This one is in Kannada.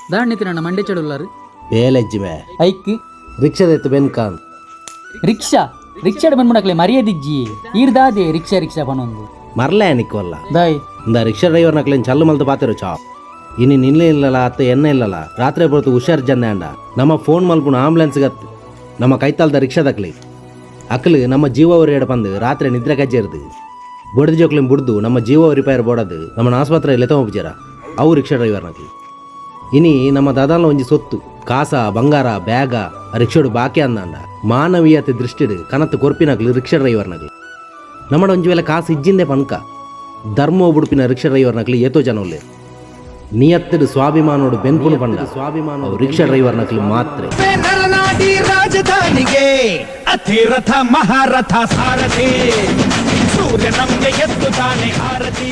ದಾಣಿತಿ ನನ್ನ ಮಂಡೆ ಚಡುಲ್ಲಾರು ಬೇಲೆಜ್ಜಿಮೆ ಐಕ್ ರಿಕ್ಷಾದೆತ್ತು ಬೆನ್ಕಾನ್ ರಿಕ್ಷಾ ರಿಕ್ಷಾಡ್ ಬಂದ್ಬಿಡಕ್ಲೆ ಮರ್ಯಾದಿಜ್ಜಿ ಈರ್ದಾದೆ ರಿಕ್ಷಾ ಪನೊಂದು ಮರ್ಲೆ ನಿಕ್ವಲ್ಲ ದಾಯ್ ಇಂದ ರಿಕ್ಷಾ ಡ್ರೈವರ್ ನಕ್ಲೇನು ಚಲ್ಲು ಮಲ್ತು ಪಾತಿರೋ ಚಾಪ್ ಇನ್ನು ನಿಲ್ಲೆ ಇಲ್ಲಲ್ಲ ಅತ್ತ ಎಣ್ಣೆ ಇಲ್ಲಲ್ಲ ರಾತ್ರಿ ಬರ್ತು ಹುಷಾರ್ ಜಂದೆ ಅಂಡ ನಮ್ಮ ಫೋನ್ ಮಲ್ಪುಣ ಆಂಬುಲೆನ್ಸ್ ಗತ್ತು ನಮ್ಮ ಕೈತಾಲ್ದ ರಿಕ್ಷಾದಕ್ಲಿ ಅಕ್ಲು ನಮ್ಮ ಜೀವ ಒರಿಯಡ ಬಂದು ರಾತ್ರಿ ನಿದ್ರೆ ಕಜ್ಜೇರ್ದು ಬೊಡ್ದು ಜೋಕ್ಲಿಂ ಬುಡ್ದು ನಮ್ಮ ಜೀವ ರಿಪೇರ್ ಬೋಡದು ನಮ್ಮನ್ನ ಆಸ್ಪತ್ರೆಯಲ್ಲಿ ಎತ್ತೊಂಬಿಚಾರ ಅವು ರಿಕ್ಷಾ ಡ್ರೈವರ್ ನಕ್ಲಿ ಇನಿ ನಮ್ಮ ದಾದಾಲ ಒಂಜಿ ಸೊತ್ತು ಕಾಸ ಬಂಗಾರ ಬ್ಯಾಗ ರಿಕ್ಷಾಡು ಬಾಕಿ ಅಂದಾಂಡ ಮಾನವೀಯತೆ ದೃಷ್ಟಿಡು ಕನತ್ತು ಕೊರ್ಪಿನಕ್ಲು ರಿಕ್ಷಾ ಡ್ರೈವರ್ ನಕ್ಲಿ ನಮ್ಮಡ ಒಂಜಿ ವೇಳೆ ಕಾಸು ಇಜ್ಜಿಂದೆ ಪನ್ಕ ಧರ್ಮ ಬುಡುಪಿನ ರಿಕ್ಷಾ ಡ್ರೈವರ್ ನಕ್ಲಿ ಏತೋ ಜನ ಒಳ್ಳೆ ನಿಯತ್ತಡು ಸ್ವಾಭಿಮಾನೋಡು ಬೆನ್ಪುನು ಪಂಡ ಸ್ವಾಭಿಮಾನ ರಿಕ್ಷಾ ಡ್ರೈವರ್ ನಕ್ಲಿ ಮಾತ್ರ ನರನಾಡಿ ರಾಜಧಾನಿಗೆ ಅತಿರಥ ಮಹಾರಥ ಸಾರಥಿ ಸೂರ್ಯ ನಮ್ಗೆ ಎತ್ತು ತಾನೆ ಆರತಿ